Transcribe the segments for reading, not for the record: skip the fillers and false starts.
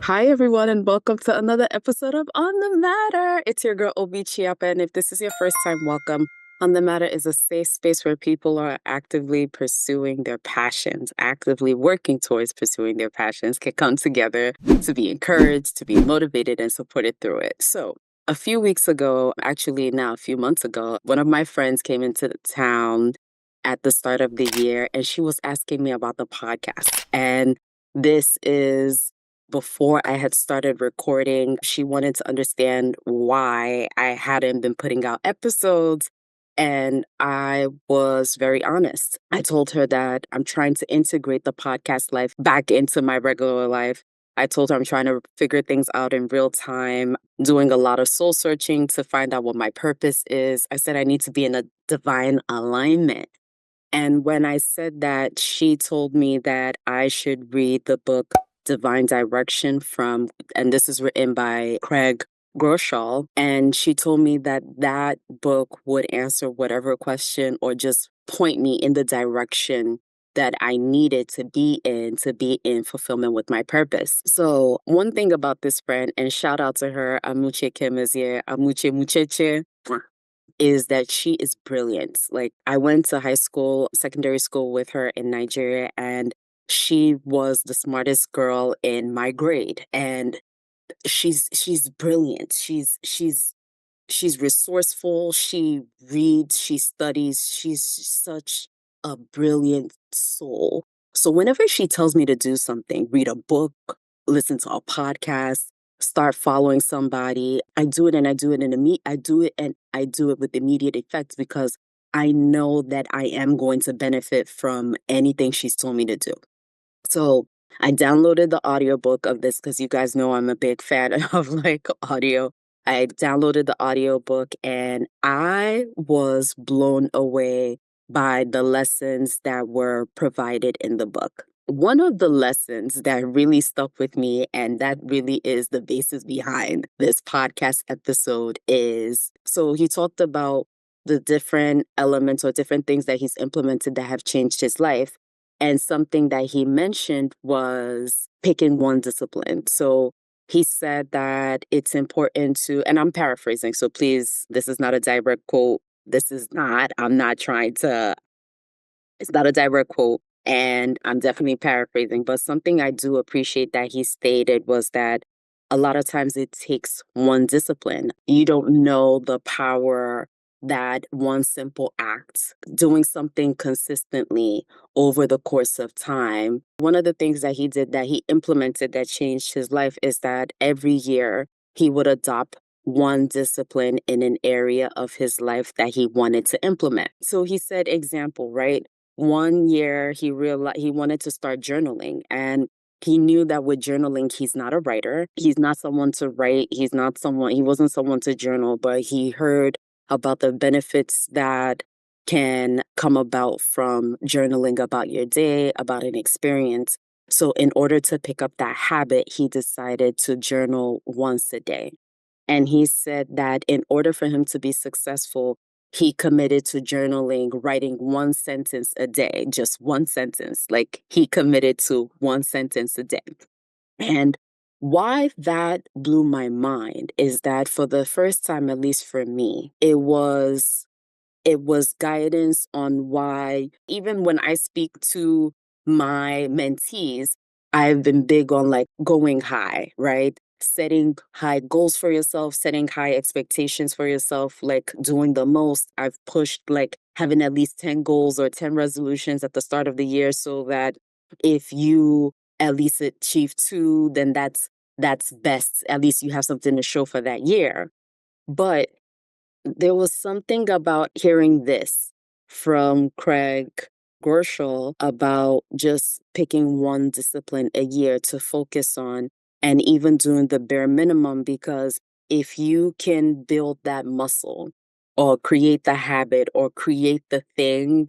Hi, everyone, and welcome to another episode of On the Matter. It's your girl, Obi Chiapa, and if this is your first time, welcome. On the Matter is a safe space where people are actively pursuing their passions, actively working towards pursuing their passions, can come together to be encouraged, to be motivated, and supported through it. So, a few weeks ago, actually now a few months ago, one of my friends came into the town at the start of the year, and she was asking me about the podcast. And this is before I had started recording. She wanted to understand why I hadn't been putting out episodes. And I was very honest. I told her that I'm trying to integrate the podcast life back into my regular life. I told her I'm trying to figure things out in real time, doing a lot of soul searching to find out what my purpose is. I said I need to be in a divine alignment. And when I said that, she told me that I should read the book Divine Direction and this is written by Craig Groeschel. And she told me that that book would answer whatever question or just point me in the direction that I needed to be in fulfillment with my purpose. So one thing about this friend, and shout out to her, Amuche Kemazie, Amuche Mucheche, is that she is brilliant. Like, I went to secondary school with her in Nigeria, and she was the smartest girl in my grade. And she's brilliant. She's resourceful. She reads, she studies. She's such a brilliant soul. So whenever she tells me to do something, read a book, listen to a podcast, start following somebody, I do it and I do it and I do it with immediate effect because I know that I am going to benefit from anything she's told me to do. So I downloaded the audiobook of this because you guys know I'm a big fan of audio. I downloaded the audiobook and I was blown away by the lessons that were provided in the book. One of the lessons that really stuck with me, and that really is the basis behind this podcast episode, is so he talked about the different elements or different things that he's implemented that have changed his life. And something that he mentioned was picking one discipline. So he said that it's important to, and I'm paraphrasing, so please, this is not a direct quote. It's not a direct quote, and I'm definitely paraphrasing. But something I do appreciate that he stated was that a lot of times it takes one discipline. You don't know the power that one simple act, doing something consistently over the course of time. One of the things that he did that he implemented that changed his life is that every year he would adopt one discipline in an area of his life that he wanted to implement. So he said, example, right? One year he realized he wanted to start journaling, and he knew that with journaling, he's not a writer. He's not someone to write. He wasn't someone to journal, but he heard about the benefits that can come about from journaling about your day, about an experience. So in order to pick up that habit, he decided to journal once a day. And he said that in order for him to be successful, he committed to journaling, writing one sentence a day, just one sentence. Like, he committed to one sentence a day. And why that blew my mind is that for the first time, at least for me, it was guidance on why, even when I speak to my mentees, I've been big on going high, right? Setting high goals for yourself, setting high expectations for yourself, doing the most. I've pushed having at least 10 goals or 10 resolutions at the start of the year, so that if you at least achieve 2, then that's best. At least you have something to show for that year. But there was something about hearing this from Craig Groeschel about just picking one discipline a year to focus on, and even doing the bare minimum, because if you can build that muscle or create the habit or create the thing,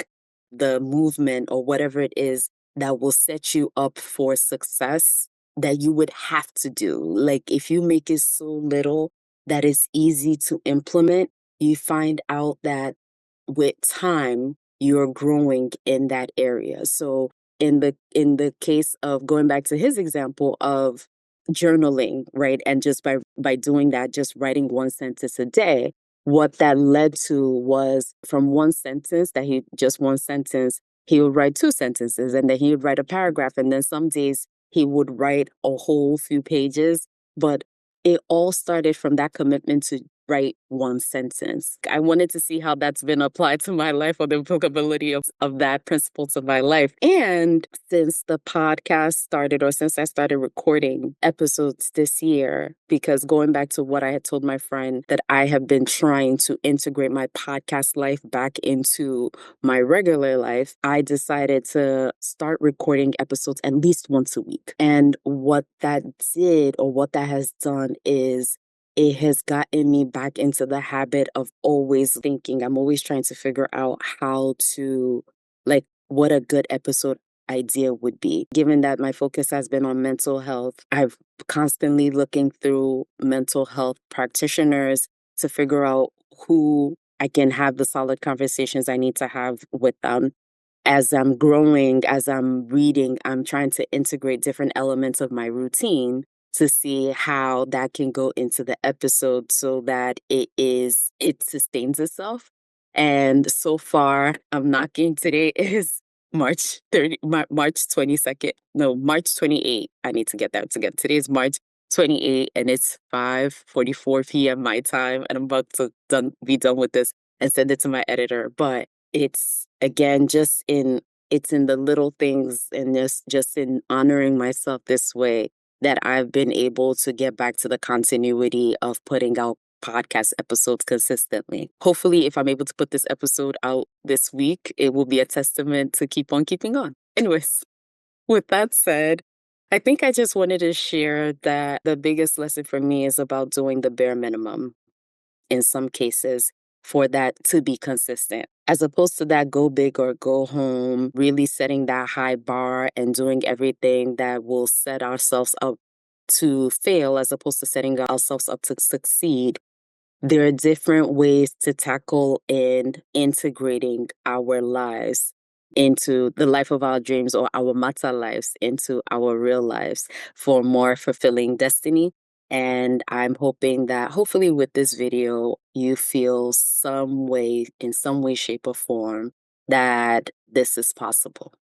the movement or whatever it is that will set you up for success that you would have to do. Like if you make it so little that it's easy to implement, you find out that with time you're growing in that area. So in the case of going back to his example of journaling, right? And just by doing that, just writing one sentence a day, what that led to was from one sentence that he just one sentence, he would write two sentences and then he would write a paragraph. And then some days he would write a whole few pages. But it all started from that commitment to write one sentence. I wanted to see how that's been applied to my life or the applicability of that principle to my life. And since the podcast started, or since I started recording episodes this year, because going back to what I had told my friend that I have been trying to integrate my podcast life back into my regular life, I decided to start recording episodes at least once a week. And what that did, or what that has done, is it has gotten me back into the habit of always thinking. I'm always trying to figure out how to, like, what a good episode idea would be. Given that my focus has been on mental health, I've constantly looking through mental health practitioners to figure out who I can have the solid conversations I need to have with them. As I'm growing, as I'm reading, I'm trying to integrate different elements of my routine to see how that can go into the episode so that it sustains itself. And so far, I'm knocking. Today is March 22nd. No, March 28th. I need to get that together. Today is March 28th and it's 5:44 p.m. my time. And I'm about to be done with this and send it to my editor. But it's again it's in the little things and just in honoring myself this way that I've been able to get back to the continuity of putting out podcast episodes consistently. Hopefully, if I'm able to put this episode out this week, it will be a testament to keep on keeping on. Anyways, with that said, I think I just wanted to share that the biggest lesson for me is about doing the bare minimum in some cases for that to be consistent, as opposed to that go big or go home, really setting that high bar and doing everything that will set ourselves up to fail as opposed to setting ourselves up to succeed. There are different ways to tackle and integrating our lives into the life of our dreams, or our matter lives into our real lives for more fulfilling destiny. And I'm hoping that hopefully with this video, you feel in some way, shape, or form that this is possible.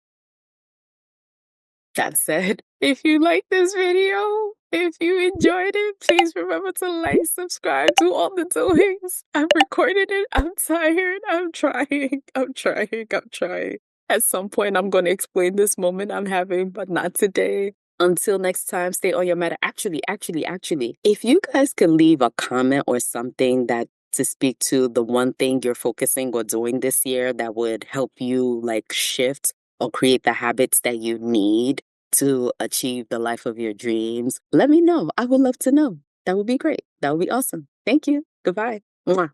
That said, if you like this video, if you enjoyed it, please remember to like, subscribe, do all the doings. I've recorded it. I'm tired. I'm trying. I'm trying. I'm trying. At some point, I'm going to explain this moment I'm having, but not today. Until next time, stay on your matter. Actually, if you guys could leave a comment or something that to speak to the one thing you're focusing or doing this year that would help you like shift or create the habits that you need to achieve the life of your dreams, let me know. I would love to know. That would be great. That would be awesome. Thank you. Goodbye. Mwah.